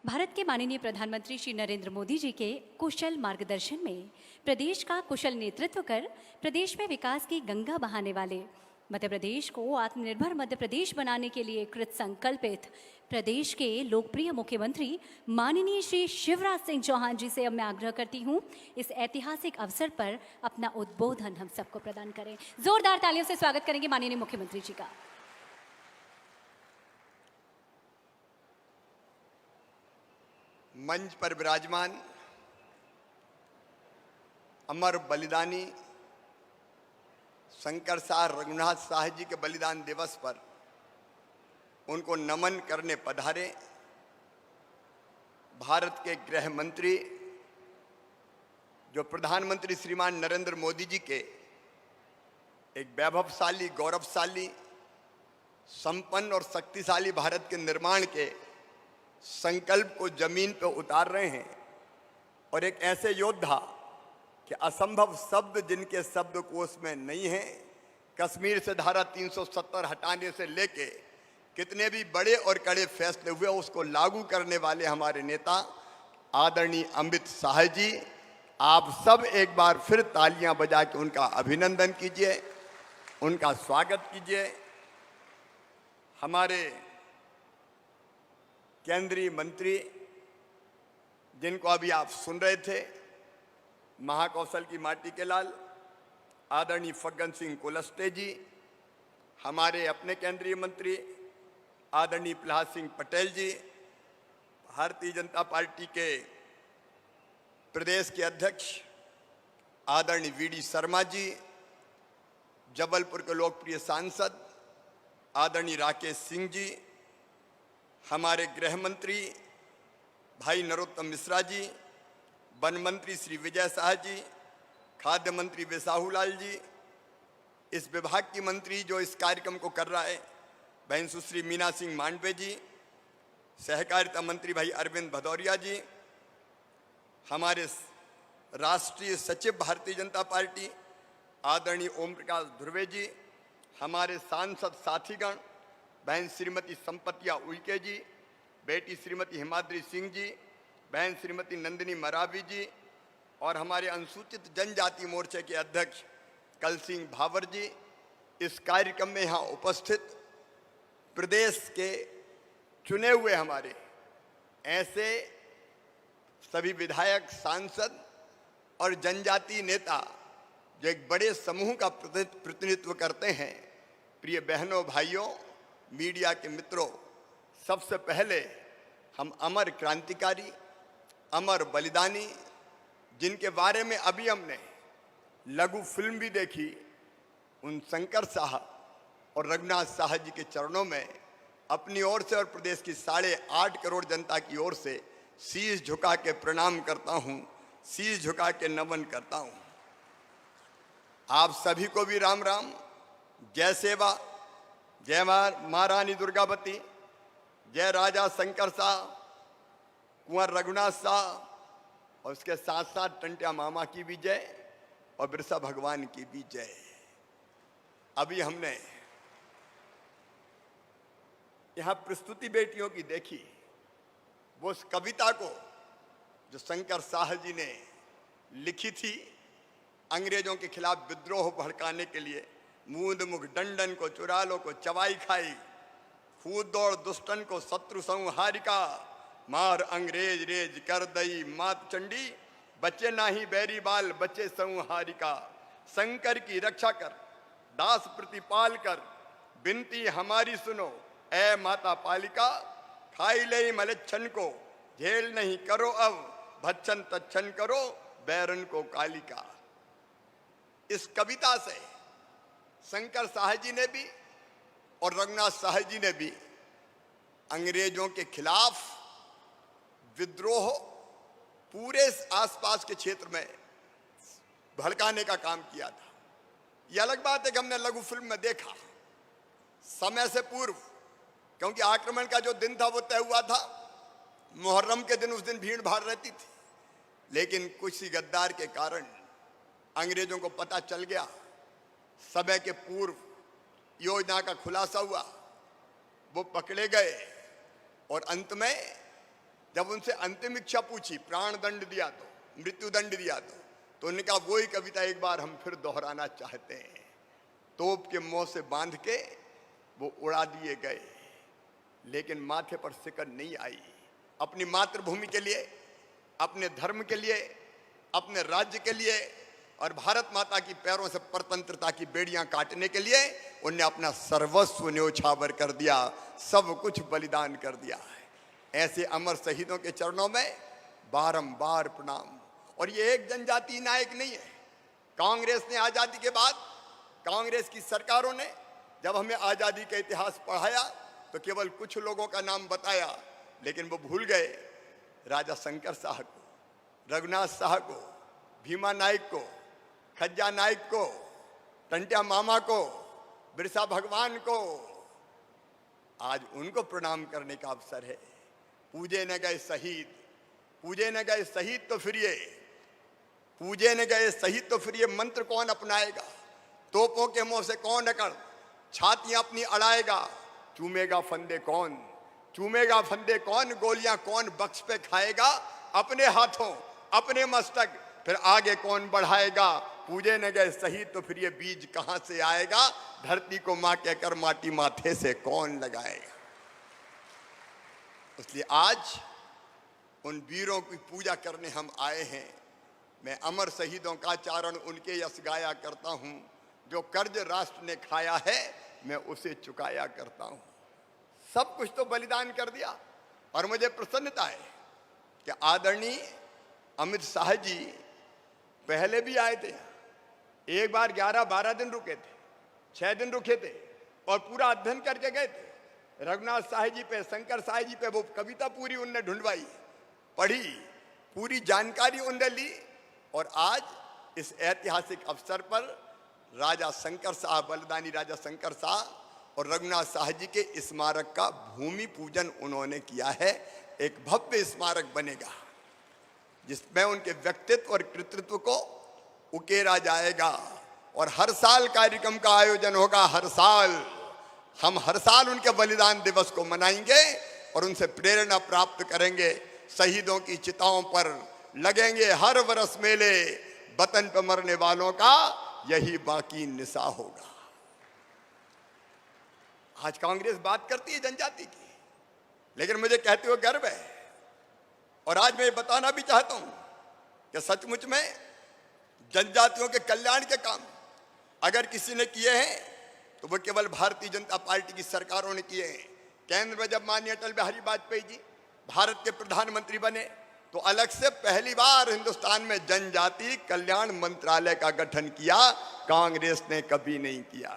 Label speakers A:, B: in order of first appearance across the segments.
A: भारत के माननीय प्रधानमंत्री श्री नरेंद्र मोदी जी के कुशल मार्गदर्शन में प्रदेश का कुशल नेतृत्व कर प्रदेश में विकास की गंगा बहाने वाले मध्य प्रदेश को आत्मनिर्भर मध्य प्रदेश बनाने के लिए कृत संकल्पित प्रदेश के लोकप्रिय मुख्यमंत्री माननीय श्री शिवराज सिंह चौहान जी से अब मैं आग्रह करती हूं इस ऐतिहासिक अवसर पर अपना उद्बोधन हम सबको प्रदान करें। जोरदार तालियों से स्वागत करेंगे माननीय मुख्यमंत्री जी का।
B: मंच पर विराजमान अमर बलिदानी शंकर शाह रघुनाथ शाह जी के बलिदान दिवस पर उनको नमन करने पधारे भारत के गृह मंत्री जो प्रधानमंत्री श्रीमान नरेंद्र मोदी जी के एक वैभवशाली गौरवशाली संपन्न और शक्तिशाली भारत के निर्माण के संकल्प को जमीन पर उतार रहे हैं और एक ऐसे योद्धा कि असंभव शब्द जिनके शब्दकोश में नहीं है, कश्मीर से धारा 370 हटाने से लेके कितने भी बड़े और कड़े फैसले हुए उसको लागू करने वाले हमारे नेता आदरणीय अमित शाह जी, आप सब एक बार फिर तालियां बजा के उनका अभिनंदन कीजिए, उनका स्वागत कीजिए। हमारे केंद्रीय मंत्री जिनको अभी आप सुन रहे थे, महाकौशल की माटी के लाल आदरणीय फग्गन सिंह कुलस्ते जी, हमारे अपने केंद्रीय मंत्री आदरणीय प्रहलाद सिंह पटेल जी, भारतीय जनता पार्टी के प्रदेश के अध्यक्ष आदरणीय वीडी शर्मा जी, जबलपुर के लोकप्रिय सांसद आदरणीय राकेश सिंह जी, हमारे गृह मंत्री भाई नरोत्तम मिश्रा जी, वन मंत्री श्री विजय शाह जी, खाद्य मंत्री बिसाहूलाल जी, इस विभाग की मंत्री जो इस कार्यक्रम को कर रहा है बहन सुश्री मीना सिंह मांडवे जी, सहकारिता मंत्री भाई अरविंद भदौरिया जी, हमारे राष्ट्रीय सचिव भारतीय जनता पार्टी आदरणीय ओम प्रकाश ध्रुवे जी, हमारे सांसद साथीगण बहन श्रीमती संपतिया उइके जी, बेटी श्रीमती हिमाद्री सिंह जी, बहन श्रीमती नंदिनी मरावी जी और हमारे अनुसूचित जनजाति मोर्चे के अध्यक्ष कल सिंह भावर जी, इस कार्यक्रम में यहाँ उपस्थित प्रदेश के चुने हुए हमारे ऐसे सभी विधायक, सांसद और जनजातीय नेता जो एक बड़े समूह का प्रतिनिधित्व करते हैं। प्रिय बहनों, भाइयों, मीडिया के मित्रों, सबसे पहले हम अमर क्रांतिकारी, अमर बलिदानी जिनके बारे में अभी हमने लघु फिल्म भी देखी, उन शंकर शाह और रघुनाथ शाह जी के चरणों में अपनी ओर से और प्रदेश की 8.5 करोड़ जनता की ओर से शीश झुका के प्रणाम करता हूं, शीश झुका के नमन करता हूं। आप सभी को भी राम राम, जय सेवा, जय मां रानी दुर्गावती, जय राजा शंकर शाह, कुंवर रघुनाथ शाह और उसके साथ साथ टंटिया मामा की भी जय और बिरसा भगवान की भी जय। अभी हमने यहां प्रस्तुति बेटियों की देखी, वो उस कविता को जो शंकर शाह जी ने लिखी थी अंग्रेजों के खिलाफ विद्रोह भड़काने के लिए, मूंद मुख डंडन को चुरालो को चबाई खाई, कूद दौड़ दुष्टन को शत्रु संहारिका, मार अंग्रेज रेज कर दई मात चंडी, बच्चे नाही बैरी बाल बच्चे संहारिका, शंकर की रक्षा कर दास प्रतिपाल कर, बिनती हमारी सुनो ऐ माता पालिका, खाई ले मलच्छन को झेल नहीं करो अब, भच्छन तच्छन करो बैरन को कालिका। इस कविता से शंकर शाह जी ने भी और रघुनाथ शाह जी ने भी अंग्रेजों के खिलाफ विद्रोह पूरे आसपास के क्षेत्र में भड़काने का काम किया था। यह अलग बात है कि हमने लघु फिल्म में देखा समय से पूर्व, क्योंकि आक्रमण का जो दिन था वो तय हुआ था, मुहर्रम के दिन उस दिन भीड़ भाड़ रहती थी, लेकिन कुछ ही गद्दार के कारण अंग्रेजों को पता चल गया, समय के पूर्व योजना का खुलासा हुआ, वो पकड़े गए और अंत में जब उनसे अंतिम इच्छा पूछी, प्राण दंड दिया तो, मृत्यु दंड दिया तो उन्होंने कहा वही कविता एक बार हम फिर दोहराना चाहते हैं। तोप के मुंह से बांध के वो उड़ा दिए गए, लेकिन माथे पर सिकड़ नहीं आई। अपनी मातृभूमि के लिए, अपने धर्म के लिए, अपने राज्य के लिए और भारत माता की पैरों से परतंत्रता की बेड़ियां काटने के लिए उन्हें अपना सर्वस्व न्योछावर कर दिया, सब कुछ बलिदान कर दिया है। ऐसे अमर शहीदों के चरणों में बारंबार प्रणाम। और ये एक जनजातीय नायक नहीं है। कांग्रेस ने आजादी के बाद, कांग्रेस की सरकारों ने जब हमें आजादी का इतिहास पढ़ाया तो केवल कुछ लोगों का नाम बताया, लेकिन वो भूल गए राजा शंकर शाह को, रघुनाथ शाह को, भीमा नायक को, खज्जा नायक को, टंट्या मामा को, बिरसा भगवान को। आज उनको प्रणाम करने का अवसर है। पूजे न गए शहीद, पूजे न गए शहीद तो फिर ये, पूजे न गए शहीद तो फिर ये मंत्र कौन अपनाएगा? तोपों के मुंह से कौन अकड़ छातियां अपनी अड़ाएगा? चूमेगा फंदे कौन, चूमेगा फंदे कौन, गोलियां कौन बक्स पे खाएगा? अपने हाथों अपने मस्तक फिर आगे कौन बढ़ाएगा? पूजे न गए शहीद तो फिर ये बीज कहां से आएगा? धरती को मां कहकर माटी माथे से कौन लगाएगा? इसलिए आज उन वीरों की पूजा करने हम आए हैं। मैं अमर शहीदों का चारण उनके यश गाया करता हूं। जो कर्ज राष्ट्र ने खाया है मैं उसे चुकाया करता हूं। सब कुछ तो बलिदान कर दिया। और मुझे प्रसन्नता है कि आदरणीय अमित शाह जी पहले भी आए थे। एक बार 11-12 दिन रुके थे, 6 दिन रुके थे और पूरा अध्ययन करके गए थे। रघुनाथ शाह जी पे, शंकर शाह जी पे वो कविता पूरी उनने ढूंढवाई, पढ़ी, पूरी जानकारी उनने ली। और आज इस ऐतिहासिक अवसर पर राजा शंकर शाह, बलिदानी राजा शंकर शाह और रघुनाथ शाह जी के स्मारक का भूमि पूजन उन्होंने किया है। एक भव्य स्मारक बनेगा जिसमें उनके व्यक्तित्व और कृतित्व को उकेरा जाएगा। और हर साल कार्यक्रम का आयोजन होगा। हर साल हम हर साल उनके बलिदान दिवस को मनाएंगे और उनसे प्रेरणा प्राप्त करेंगे। शहीदों की चिताओं पर लगेंगे हर वर्ष मेले। वतन पर मरने वालों का यही बाकी निशा होगा। आज कांग्रेस बात करती है जनजाति की, लेकिन मुझे कहते हुए गर्व है। और आज मैं ये बताना भी चाहता हूं कि सचमुच में जनजातियों के कल्याण के काम अगर किसी ने किए हैं तो वो केवल भारतीय जनता पार्टी की सरकारों ने किए हैं। केंद्र में जब माननीय अटल बिहारी वाजपेयी जी भारत के प्रधानमंत्री बने तो अलग से पहली बार हिंदुस्तान में जनजाति कल्याण मंत्रालय का गठन किया। कांग्रेस ने कभी नहीं किया।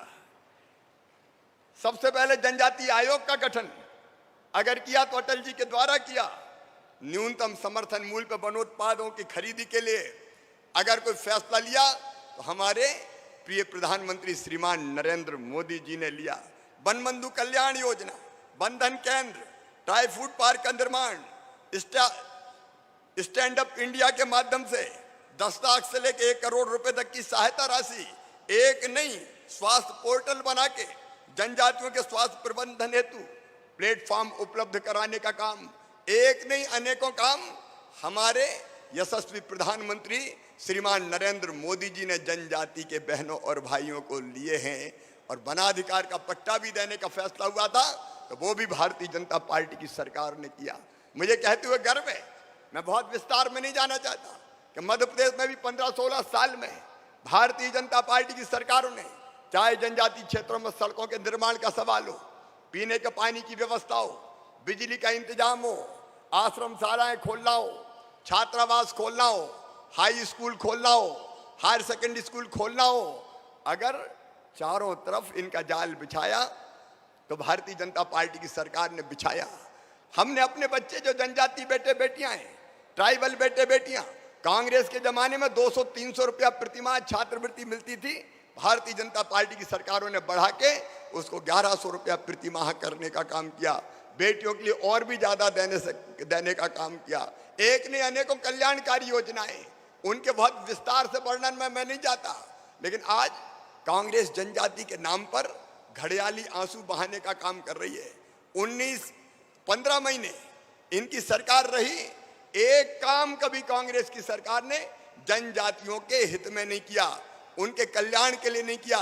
B: सबसे पहले जनजाति आयोग का गठन अगर किया तो अटल जी के द्वारा किया। न्यूनतम समर्थन मूल्य पर वनोत्पादों की खरीदी के लिए अगर कोई फैसला लिया तो हमारे प्रिय प्रधानमंत्री श्रीमान नरेंद्र मोदी जी ने लिया। वन बंधु कल्याण योजना, बंधन केंद्र, ट्राई फूड पार्क का निर्माण, स्टैंड अप इंडिया के माध्यम से 10 लाख से लेकर 1 करोड़ रुपए तक की सहायता राशि, एक नई स्वास्थ्य पोर्टल बना के जनजातियों के स्वास्थ्य प्रबंधन हेतु प्लेटफॉर्म उपलब्ध कराने का काम, एक नहीं अनेकों काम हमारे यशस्वी प्रधानमंत्री श्रीमान नरेंद्र मोदी जी ने जनजाति के बहनों और भाइयों को लिए हैं। और वनाधिकार का पट्टा भी देने का फैसला हुआ था तो वो भी भारतीय जनता पार्टी की सरकार ने किया। मुझे कहते हुए गर्व है। मैं बहुत विस्तार में नहीं जाना चाहता कि मध्य प्रदेश में भी 15-16 साल में भारतीय जनता पार्टी की सरकारों ने चाहे जनजातीय क्षेत्रों में सड़कों के निर्माण का सवाल हो, पीने के पानी की व्यवस्था हो, बिजली का इंतजाम हो, आश्रमशालाएं खोलना हो, छात्रावास खोलना हो, हाई स्कूल खोलना हो, हायर सेकेंडरी स्कूल खोलना हो, अगर चारों तरफ इनका जाल बिछाया तो भारतीय जनता पार्टी की सरकार ने बिछाया। हमने अपने बच्चे जो जनजाति बेटे बेटियां हैं, ट्राइबल बेटे बेटियां, कांग्रेस के जमाने में 200-300 रुपया प्रतिमाह छात्रवृत्ति मिलती थी। भारतीय जनता पार्टी की सरकारों ने बढ़ा के उसको 1100 रुपया प्रतिमाह करने का काम किया। बेटियों के लिए और भी ज्यादा देने का काम किया। एक ने अनेकों कल्याणकारी योजनाएं, उनके बहुत विस्तार से वर्णन में मैं नहीं जाता, लेकिन आज कांग्रेस जनजाति के नाम पर घड़ियाली आंसू बहाने का काम कर रही है। 15 महीने इनकी सरकार रही, एक काम कभी कांग्रेस की सरकार ने जनजातियों के हित में नहीं किया, उनके कल्याण के लिए नहीं किया।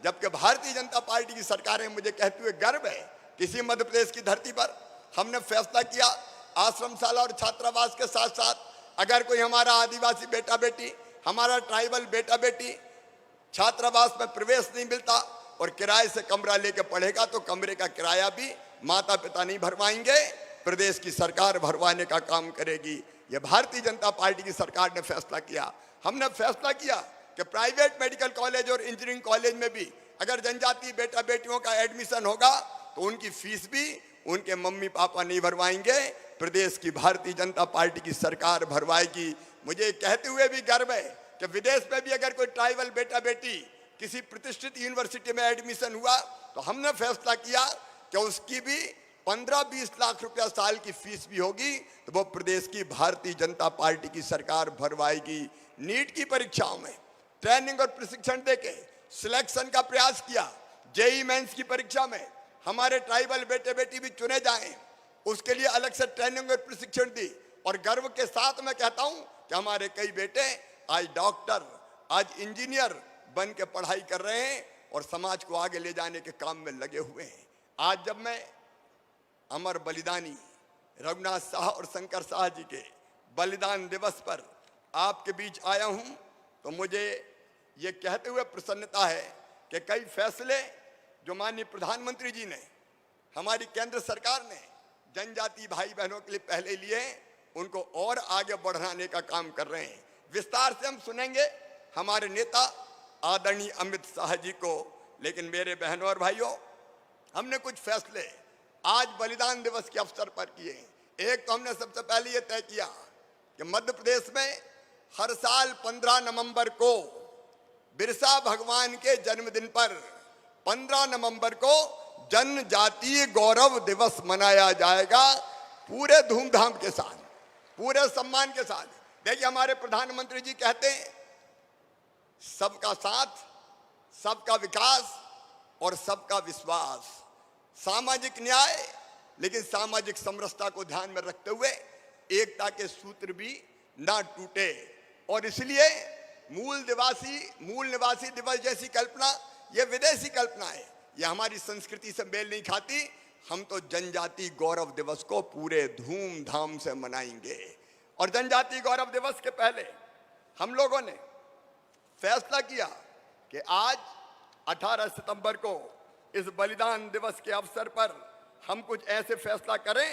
B: जबकि भारतीय जनता पार्टी की सरकार है, मुझे कहते हुए गर्व है, किसी मध्य प्रदेश की धरती पर हमने फैसला किया आश्रमशाला और छात्रावास के साथ साथ अगर कोई हमारा आदिवासी बेटा बेटी, हमारा ट्राइबल बेटा बेटी छात्रावास में प्रवेश नहीं मिलता और किराए से कमरा लेके पढ़ेगा तो कमरे का किराया भी माता पिता नहीं भरवाएंगे, प्रदेश की सरकार भरवाने का काम करेगी। यह भारतीय जनता पार्टी की सरकार ने फैसला किया। हमने फैसला किया कि प्राइवेट मेडिकल कॉलेज और इंजीनियरिंग कॉलेज में भी अगर जनजातीय बेटा बेटियों का एडमिशन होगा तो उनकी फीस भी उनके मम्मी पापा नहीं भरवाएंगे, प्रदेश की भारतीय जनता पार्टी की सरकार भरवाएगी। मुझे कहते हुए भी गर्व है कि विदेश में भी अगर कोई ट्राइबल बेटा बेटी किसी प्रतिष्ठित यूनिवर्सिटी में एडमिशन हुआ तो हमने फैसला किया कि उसकी भी 15-20 लाख रुपया साल की फीस भी होगी तो वो प्रदेश की भारतीय जनता पार्टी की सरकार भरवाएगी। नीट की परीक्षाओं में ट्रेनिंग और प्रशिक्षण देके सिलेक्शन का प्रयास किया। जेई मेंस की परीक्षा में हमारे ट्राइबल बेटे बेटी भी चुने जाएं, उसके लिए अलग से ट्रेनिंग और प्रशिक्षण दी। और गर्व के साथ मैं कहता हूं कि हमारे कई बेटे आज डॉक्टर, आज इंजीनियर बन के पढ़ाई कर रहे हैं और समाज को आगे ले जाने के काम में लगे हुए हैं। आज जब मैं अमर बलिदानी रघुनाथ शाह और शंकर शाह जी के बलिदान दिवस पर आपके बीच आया हूं तो मुझे ये कहते हुए प्रसन्नता है कि कई फैसले जो माननीय प्रधानमंत्री जी ने, हमारी केंद्र सरकार ने जनजाति भाई बहनों के लिए पहले लिए, उनको और आगे बढ़ाने का काम कर रहे हैं। विस्तार से हम सुनेंगे हमारे नेता आदरणीय अमित शाह जी को। लेकिन मेरे बहनों और भाइयों, हमने कुछ फैसले आज बलिदान दिवस के अवसर पर किए। एक तो हमने सबसे पहले ये तय किया कि मध्य प्रदेश में हर साल 15 नवंबर को बिरसा भगवान के जन्मदिन पर 15 नवंबर को जनजातीय गौरव दिवस मनाया जाएगा, पूरे धूमधाम के साथ, पूरे सम्मान के साथ। देखिए हमारे प्रधानमंत्री जी कहते हैं सबका साथ, सबका विकास और सबका विश्वास, सामाजिक न्याय लेकिन सामाजिक समरसता को ध्यान में रखते हुए एकता के सूत्र भी ना टूटे। और इसलिए मूल निवासी दिवस जैसी कल्पना यह विदेशी कल्पना है, यह हमारी संस्कृति से मेल नहीं खाती। हम तो जनजाति गौरव दिवस को पूरे धूमधाम से मनाएंगे। और जनजाति गौरव दिवस के पहले हम लोगों ने फैसला किया कि आज 18 सितंबर को इस बलिदान दिवस के अवसर पर हम कुछ ऐसे फैसला करें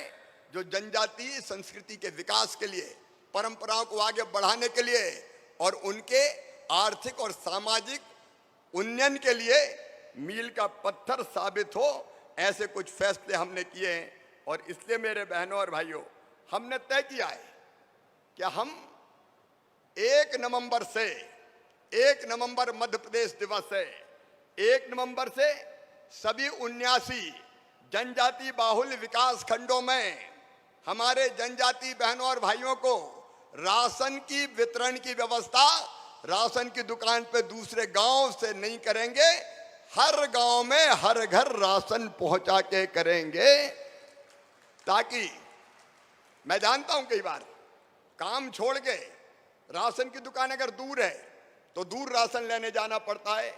B: जो जनजातीय संस्कृति के विकास के लिए, परंपराओं को आगे बढ़ाने के लिए और उनके आर्थिक और सामाजिक उन्नयन के लिए मील का पत्थर साबित हो, ऐसे कुछ फैसले हमने किए हैं। और इसलिए मेरे बहनों और भाइयों, हमने तय किया है कि हम 1 नवंबर मध्य प्रदेश दिवस है, 1 नवंबर से सभी 79 जनजाति बाहुल्य विकास खंडों में हमारे जनजाति बहनों और भाइयों को राशन की वितरण की व्यवस्था राशन की दुकान पे दूसरे गांव से नहीं करेंगे, हर गांव में हर घर राशन पहुंचा के करेंगे। ताकि मैं जानता हूं कई बार काम छोड़ के राशन की दुकान अगर दूर है तो दूर राशन लेने जाना पड़ता है,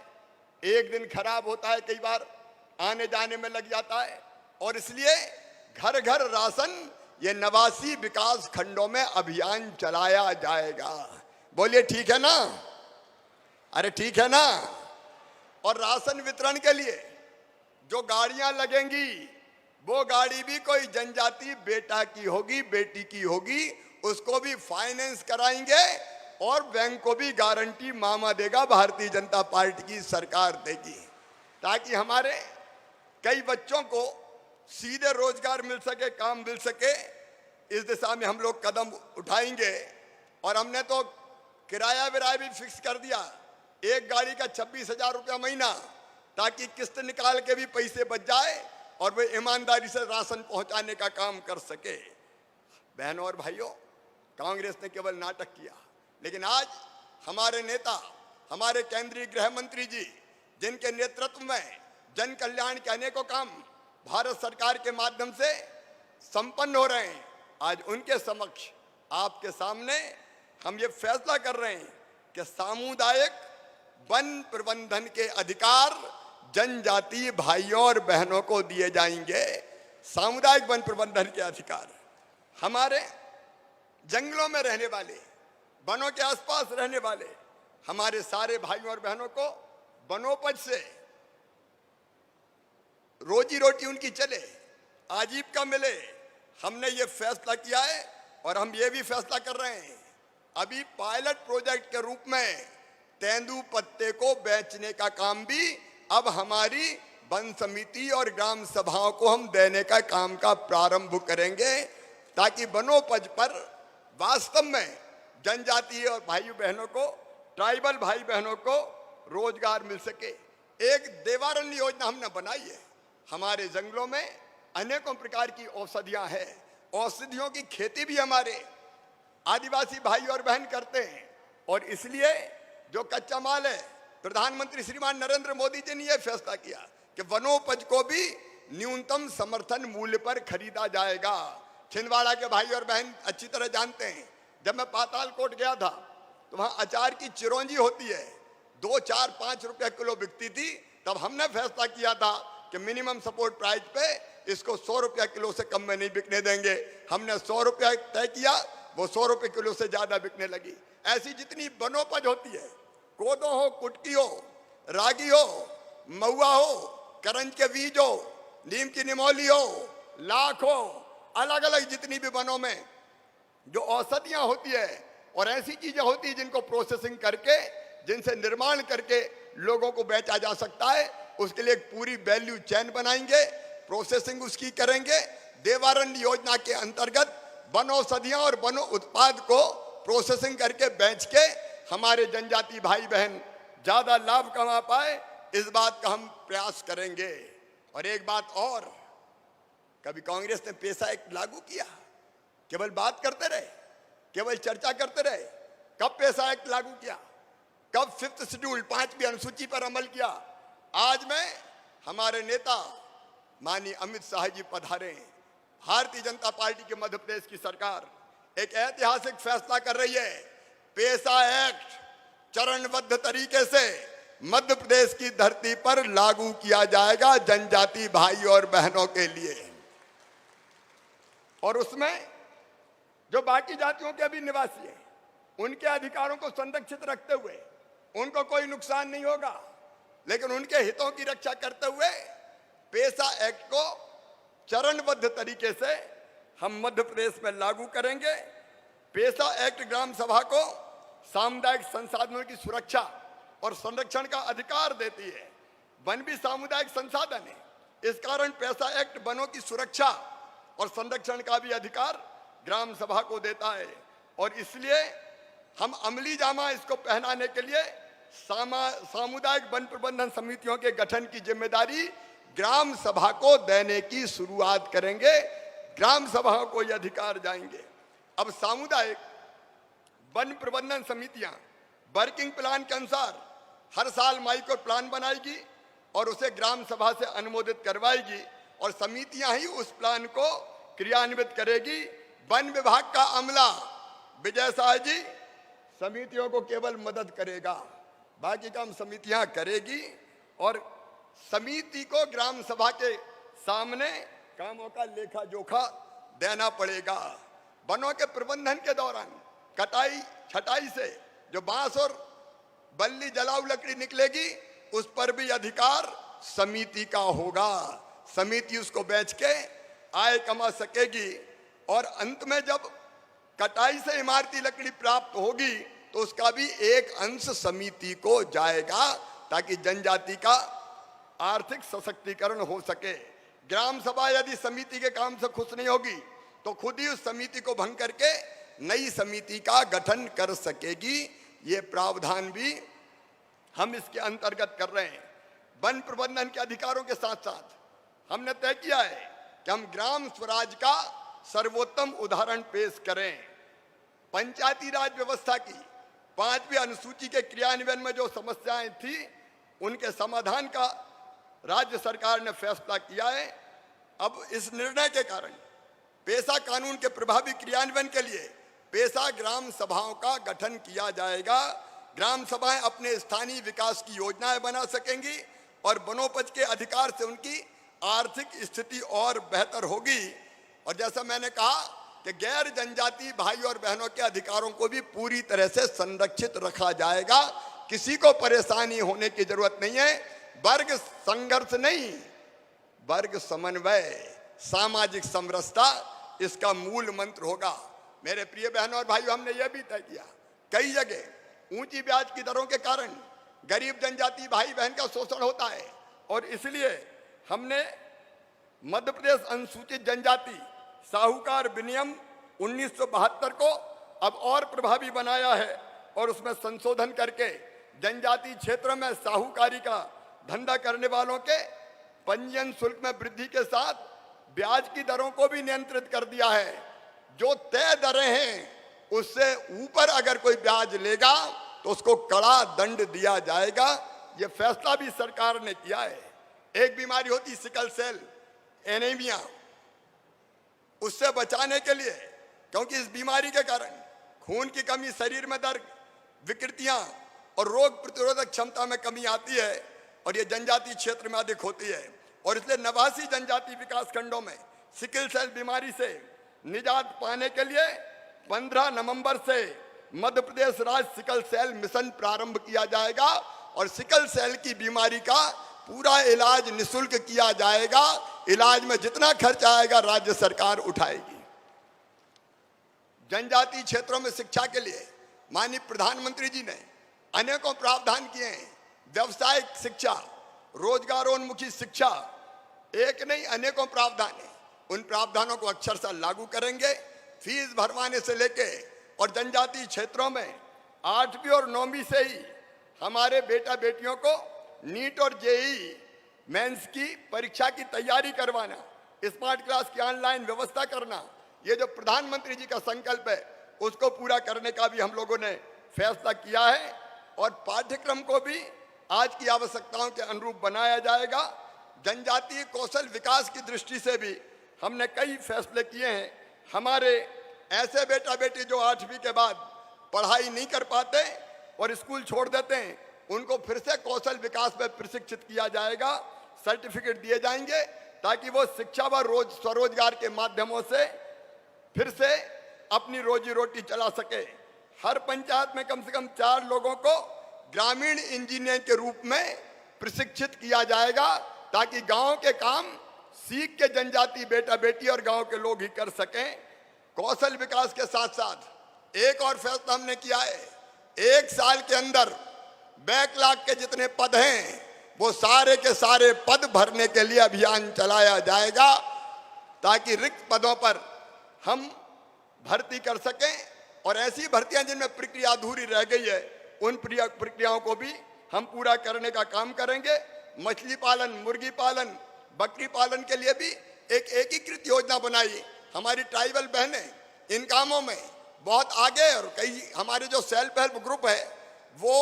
B: एक दिन खराब होता है, कई बार आने जाने में लग जाता है। और इसलिए घर घर राशन ये 89 विकास खंडों में अभियान चलाया जाएगा। बोलिए ठीक है ना? अरे ठीक है ना? और राशन वितरण के लिए जो गाड़ियां लगेंगी वो गाड़ी भी कोई जनजाति बेटा की होगी, बेटी की होगी, उसको भी फाइनेंस कराएंगे और बैंक को भी गारंटी मामा देगा, भारतीय जनता पार्टी की सरकार देगी, ताकि हमारे कई बच्चों को सीधे रोजगार मिल सके, काम मिल सके। इस दिशा में हम लोग कदम उठाएंगे। और हमने तो किराया विराया भी फिक्स कर दिया, एक गाड़ी का 26,000 रुपया महीना, ताकि किस्त निकाल के भी पैसे बच जाए और वे ईमानदारी से राशन पहुंचाने का काम कर सके। बहनों और भाइयों, कांग्रेस ने केवल नाटक किया, लेकिन आज हमारे नेता, हमारे केंद्रीय गृह मंत्री जी, जिनके नेतृत्व में जन कल्याण के अनेकों काम भारत सरकार के माध्यम से संपन्न हो रहे हैं, आज उनके समक्ष आपके सामने हम ये फैसला कर रहे हैं कि सामुदायिक वन प्रबंधन के अधिकार जनजातीय भाइयों और बहनों को दिए जाएंगे। सामुदायिक वन प्रबंधन के अधिकार हमारे जंगलों में रहने वाले, वनों के आसपास रहने वाले हमारे सारे भाइयों और बहनों को वनोपज से रोजी रोटी उनकी चले, आजीविका मिले। हमने ये फैसला किया है और हम ये भी फैसला कर रहे हैं, अभी पायलट प्रोजेक्ट के रूप में तेंदुपत्ते को बेचने का काम भी अब हमारी वन समिति और ग्राम सभाओं को हम देने का काम का प्रारंभ करेंगे, ताकि वनोपज पर वास्तव में जनजातीय और भाई बहनों को, ट्राइबल भाई बहनों को रोजगार मिल सके। एक देवारण्य योजना हमने बनाई है। हमारे जंगलों में अनेकों प्रकार की औषधियां हैं, औषधियों की खेती भी हमारे आदिवासी भाई और बहन करते हैं, और इसलिए जो कच्चा माल है, प्रधानमंत्री श्रीमान नरेंद्र मोदी जी ने यह फैसला किया कि वनोपज को भी न्यूनतम समर्थन मूल्य पर खरीदा जाएगा। छिंदवाड़ा के भाई और बहन अच्छी तरह जानते हैं, जब मैं पातालकोट गया था तो वहां अचार की चिरौंजी होती है, 2, 4, 5 रुपए किलो बिकती थी। तब हमने फैसला किया था कि मिनिमम सपोर्ट प्राइस पे इसको 100 रुपया किलो से कम में नहीं बिकने देंगे। हमने 100 रुपया तय किया, वो 100 रुपए किलो से ज्यादा बिकने लगी। ऐसी जितनी वनोपज होती है, कोदो हो, कुटकी हो, रागी हो, महुआ हो, करंज के बीज हो, नीम की निमोली हो, लाख हो, अलग अलग जितनी भी वनों में जो औषधियां होती है और ऐसी चीजें होती है जिनको प्रोसेसिंग करके, जिनसे निर्माण करके लोगों को बेचा जा सकता है, उसके लिए एक पूरी वैल्यू चेन बनाएंगे, प्रोसेसिंग उसकी करेंगे। देवारण्य योजना के अंतर्गत वन औषधियां और वन उत्पाद को प्रोसेसिंग करके बेच के हमारे जनजाति भाई बहन ज्यादा लाभ कमा पाए, इस बात का हम प्रयास करेंगे। और एक बात और, कभी कांग्रेस ने पेशा एक्ट लागू किया, केवल बात करते रहे, केवल चर्चा करते रहे। कब पेशा एक्ट लागू किया, कब 5th शेड्यूल 5वीं अनुसूची पर अमल किया? आज में हमारे नेता माननीय अमित शाह जी पधारे, भारतीय जनता पार्टी के मध्य प्रदेश की सरकार एक ऐतिहासिक फैसला कर रही है। पेशा एक्ट चरणबद्ध तरीके से मध्य प्रदेश की धरती पर लागू किया जाएगा जनजाति भाई और बहनों के लिए, और उसमें जो बाकी जातियों के भी निवासी हैं, उनके अधिकारों को संरक्षित रखते हुए उनको कोई नुकसान नहीं होगा, लेकिन उनके हितों की रक्षा करते हुए पेशा एक्ट को चरणबद्ध तरीके से हम मध्य प्रदेश में लागू करेंगे। पेशा एक्ट ग्राम सभा को सामुदायिक संसाधनों की सुरक्षा और संरक्षण का अधिकार देती है। वन भी सामुदायिक संसाधन है, इस कारण पेशा एक्ट वनों की सुरक्षा और संरक्षण का भी अधिकार ग्राम सभा को देता है। और इसलिए हम अमली जामा इसको पहनाने के लिए सामुदायिक वन प्रबंधन समितियों के गठन की जिम्मेदारी ग्राम सभा को देने की शुरुआत करेंगे। ग्राम सभाओं को ये अधिकार जाएंगे। अब सामुदायिक वन प्रबंधन समितियां वर्किंग प्लान के अनुसार हर साल माइक्रो प्लान बनाएगी और उसे ग्राम सभा से अनुमोदित करवाएगी, और समितियां ही उस प्लान को क्रियान्वित करेगी। वन विभाग का अमला विजय शाह जी समितियों को केवल मदद करेगा, बाकी काम समितियां करेगी, और समिति को ग्राम सभा के सामने कामों का लेखा जोखा देना पड़ेगा। वनों के प्रबंधन के दौरान कटाई छटाई से जो बांस और बल्ली जलाऊ लकड़ी निकलेगी, उस पर भी अधिकार समिति का होगा। समिति उसको बेच के आय कमा सकेगी, और अंत में जब कटाई से इमारती लकड़ी प्राप्त होगी तो उसका भी एक अंश समिति को जाएगा, ताकि जनजाति का आर्थिक सशक्तिकरण हो सके। ग्राम सभा यदि समिति के काम से खुश नहीं होगी तो खुद ही उस समिति को भंग करके नई समिति का गठन कर सकेगी। ये प्रावधान भी हम इसके अंतर्गत कर रहे हैं। वन प्रबंधन के अधिकारों के साथ साथ हमने तय किया है कि हम ग्राम स्वराज का सर्वोत्तम उदाहरण पेश करें। पंचायती राज व्यवस्था की 5वीं अनुसूची के क्रियान्वयन में जो समस्याएं थी, उनके समाधान का राज्य सरकार ने फैसला किया है। अब इस निर्णय के कारण पेशा कानून के प्रभावी क्रियान्वयन के लिए पेशा ग्राम सभाओं का गठन किया जाएगा। ग्राम सभाएं अपने स्थानीय विकास की योजनाएं बना सकेंगी और वनोपज के अधिकार से उनकी आर्थिक स्थिति और बेहतर होगी। और जैसा मैंने कहा कि गैर जनजातीय भाई और बहनों के अधिकारों को भी पूरी तरह से संरक्षित रखा जाएगा। किसी को परेशानी होने की जरूरत नहीं है। वर्ग संघर्ष नहीं, वर्ग समन्वय, सामाजिक समरसता इसका मूल मंत्र होगा। मेरे प्रिय बहनों और भाइयों, हमने यह भी तय किया, कई जगह ऊंची ब्याज की दरों के कारण गरीब जनजाति भाई बहन का शोषण होता है और इसलिए हमने मध्य प्रदेश अनुसूचित जनजाति साहूकार विनियम 1972 को अब और प्रभावी बनाया है और उसमें संशोधन करके जनजातीय क्षेत्रों में साहूकारी का धंधा करने वालों के पंजीयन शुल्क में वृद्धि के साथ ब्याज की दरों को भी नियंत्रित कर दिया है। जो तय दरें हैं उससे ऊपर अगर कोई ब्याज लेगा तो उसको कड़ा दंड दिया जाएगा। ये फैसला भी सरकार ने किया है। एक बीमारी होती सिकल सेल एनीमिया, उससे बचाने के लिए, क्योंकि इस बीमारी के कारण खून की कमी, शरीर में दर्द, विकृतियां और रोग प्रतिरोधक क्षमता में कमी आती है और ये जनजातीय क्षेत्र में अधिक होती है और इसलिए 89 जनजातीय विकास खंडों में सिकल सेल बीमारी से निजात पाने के लिए 15 नवंबर से मध्य प्रदेश राज्य सिकल सेल मिशन प्रारंभ किया जाएगा और सिकल सेल की बीमारी का पूरा इलाज निःशुल्क किया जाएगा। इलाज में जितना खर्च आएगा राज्य सरकार उठाएगी। जनजातीय क्षेत्रों में शिक्षा के लिए माननीय प्रधानमंत्री जी ने अनेकों प्रावधान किए हैं। व्यवसायिक शिक्षा, रोजगारोन्मुखी शिक्षा, एक नहीं अनेकों प्रावधान है। उन प्रावधानों को अक्षरशः लागू करेंगे। फीस भरवाने से लेके और जनजातीय क्षेत्रों में 8वीं और 9वीं से ही हमारे बेटा बेटियों को नीट और जेईई मेंस की परीक्षा की तैयारी करवाना, स्मार्ट क्लास की ऑनलाइन व्यवस्था करना, ये जो प्रधानमंत्री जी का संकल्प है उसको पूरा करने का भी हम लोगों ने फैसला किया है और पाठ्यक्रम को भी आज की आवश्यकताओं के अनुरूप बनाया जाएगा। जनजातीय कौशल विकास की दृष्टि से भी हमने कई फैसले किए हैं। हमारे ऐसे बेटा बेटी जो 8वीं के बाद पढ़ाई नहीं कर पाते और स्कूल छोड़ देते हैं, उनको फिर से कौशल विकास में प्रशिक्षित किया जाएगा। सर्टिफिकेट दिए जाएंगे ताकि वो शिक्षा व स्वरोजगार के माध्यमों से फिर से अपनी रोजी रोटी चला सके। हर पंचायत में कम से कम 4 लोगों को ग्रामीण इंजीनियर के रूप में प्रशिक्षित किया जाएगा ताकि गांव के काम सीख के जनजाति बेटा बेटी और गांव के लोग ही कर सकें। कौशल विकास के साथ साथ एक और फैसला हमने किया है, 1 साल के अंदर बैकलॉग के जितने पद हैं वो सारे के सारे पद भरने के लिए अभियान चलाया जाएगा ताकि रिक्त पदों पर हम भर्ती कर सकें और ऐसी भर्तियां जिनमें प्रक्रिया अधूरी रह गई है उन प्रक्रियाओं को भी हम पूरा करने का काम करेंगे। मछली पालन, मुर्गी पालन, बकरी पालन के लिए भी एक एकीकृत योजना बनाई। हमारी ट्राइबल बहनें इन कामों में बहुत आगे और कई हमारे जो सेल्फ हेल्प ग्रुप है वो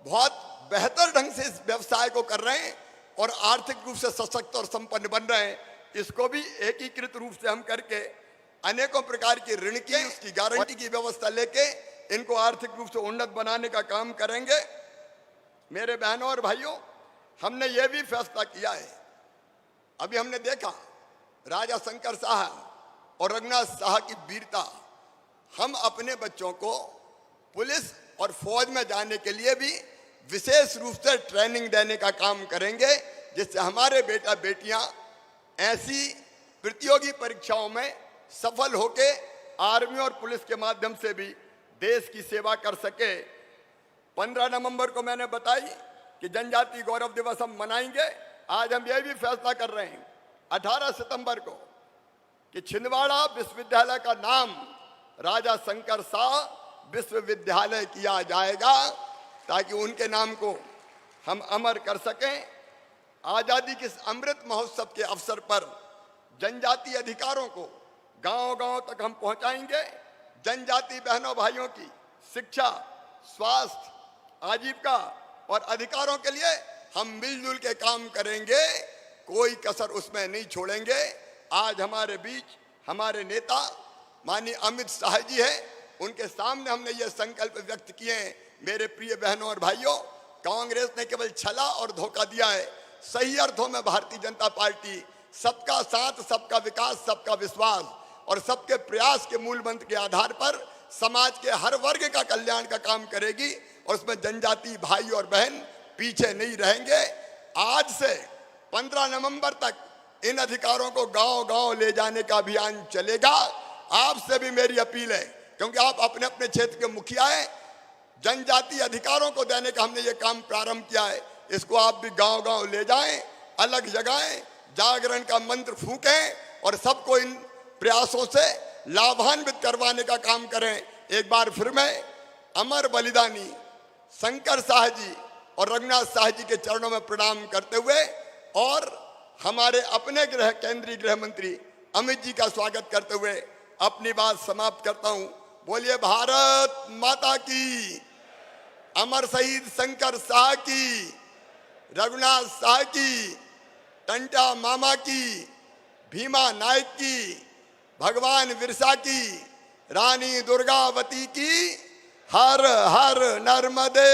B: बहुत बेहतर ढंग से इस व्यवसाय को कर रहे हैं और आर्थिक रूप से सशक्त और संपन्न बन रहे हैं। इसको भी एकीकृत रूप से हम करके अनेकों प्रकार की ऋण की, उसकी गारंटी की व्यवस्था लेके इनको आर्थिक रूप से उन्नत बनाने का काम करेंगे। मेरे बहनों और भाइयों, हमने ये भी फैसला किया है, अभी हमने देखा राजा शंकर शाह और रघुनाथ शाह की वीरता। हम अपने बच्चों को पुलिस और फौज में जाने के लिए भी विशेष रूप से ट्रेनिंग देने का काम करेंगे जिससे हमारे बेटा बेटियां ऐसी प्रतियोगी परीक्षाओं में सफल होके आर्मी और पुलिस के माध्यम से भी देश की सेवा कर सके। 15 नवंबर को मैंने बताई कि जनजातीय गौरव दिवस हम मनाएंगे। आज हम यह भी फैसला कर रहे हैं 18 सितंबर को कि छिंदवाड़ा विश्वविद्यालय का नाम राजा शंकर शाह विश्वविद्यालय किया जाएगा ताकि उनके नाम को हम अमर कर सकें। आजादी के अमृत महोत्सव के अवसर पर जनजातीय अधिकारों को गांव-गांव तक हम पहुंचाएंगे। जनजाति बहनों भाइयों की शिक्षा, स्वास्थ्य, आजीविका और अधिकारों के लिए हम मिलजुल के काम करेंगे, कोई कसर उसमें नहीं छोड़ेंगे। आज हमारे बीच हमारे नेता माननीय अमित शाह जी हैं, उनके सामने हमने ये संकल्प व्यक्त किए हैं। मेरे प्रिय बहनों और भाइयों, कांग्रेस ने केवल छला और धोखा दिया है। सही अर्थों में भारतीय जनता पार्टी सबका साथ, सबका विकास, सबका विश्वास और सबके प्रयास के मूल मंत्र के आधार पर समाज के हर वर्ग का कल्याण का काम करेगी और उसमें जनजाति भाई और बहन पीछे नहीं रहेंगे। आज से 15 नवंबर तक इन अधिकारों को गांव-गांव ले जाने का अभियान चलेगा। आपसे भी मेरी अपील है, क्योंकि आप अपने अपने क्षेत्र के मुखिया हैं, जनजाति अधिकारों को देने का हमने ये काम प्रारंभ किया है, इसको आप भी गांव-गांव ले जाएं, अलग जगाएं, जागरण का मंत्र फूकें और सबको इन प्रयासों से लाभान्वित करवाने का काम करें। एक बार फिर मैं अमर बलिदानी शंकर शाह जी और रघुनाथ शाह जी के चरणों में प्रणाम करते हुए और हमारे अपने केंद्रीय गृह मंत्री अमित जी का स्वागत करते हुए अपनी बात समाप्त करता हूं। बोलिए भारत माता की, अमर शहीद शंकर शाह की, रघुनाथ शाह की, टंटा मामा की, भीमा नायक की, भगवान बिरसा की, रानी दुर्गावती की। हर हर नर्मदे।